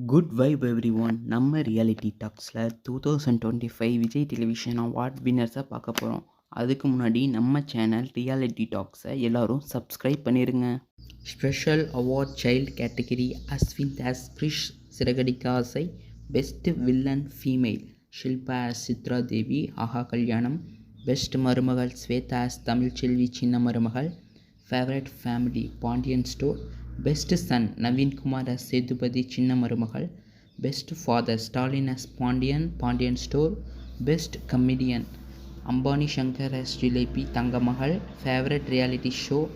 Good vibe every one. நம்ம reality டாக்ஸில் 2025 Vijay television award வின்னர்ஸை பார்க்க போகிறோம். அதுக்கு முன்னாடி நம்ம சேனல் ரியாலிட்டி டாக்ஸை எல்லோரும் சப்ஸ்கிரைப் பண்ணிடுங்க. Special award child category Ashwin Das Krish Siragadikka Aasai. Best villain female Shilpa as Chitra Devi Aaha Kalyanam. Best marumagal Swetha as Tamilselvi Chinna Marumagal. Favourite family Pandian store. Best son Naveenkumar as Sethupathi Chinna Marumagal. Best father Stalin as Pandian store. Best comedian Ambani Shankar as Jilebi Thangamagal. Favourite reality show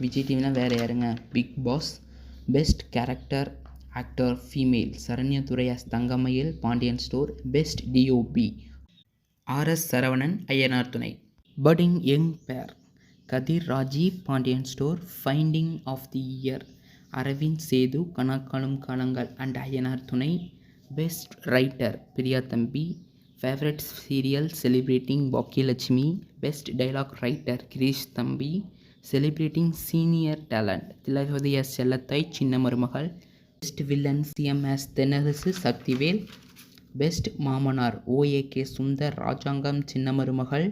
Vijay டிவினா வேறு யாருங்க, Bigg Boss. Best character actor female Saranya Thurai as Thangamayil Pandian store. Best DOP RS Saravanan Ayyanar Thunai. Budding young pair Kathir Rajeev Pandian store. Finding of the year Aravind Sethu Kanaakaanum Kaalangal and Ayyanar Thunai. Best writer Priya Thambi. Favourite serial celebrating Baakiyalakshmi. Best dialogue writer Girish Thambi. Celebrating senior talent Thilagavathi as Chellathai Chinna Marumagal. Best villain CM as Thennarasu Sakthivel. Best mamanar OAK Sundar Rajangam Chinna Marumagal.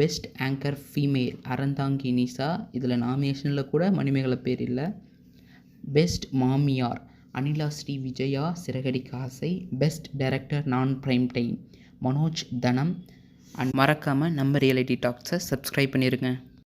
Best anchor female Aranthangi Nisha. இதில் நாமினேஷனில் கூட மணிமேகலை பேர் இல்லை. Best மாமியார் Anila Sri Vijaya Siragadikka Aasai. Best director நான் prime time Manoj தனம். And மறக்காமல் நம்ம ரியாலிட்டி டாக்ஸை சப்ஸ்கிரைப் பண்ணிடுங்க.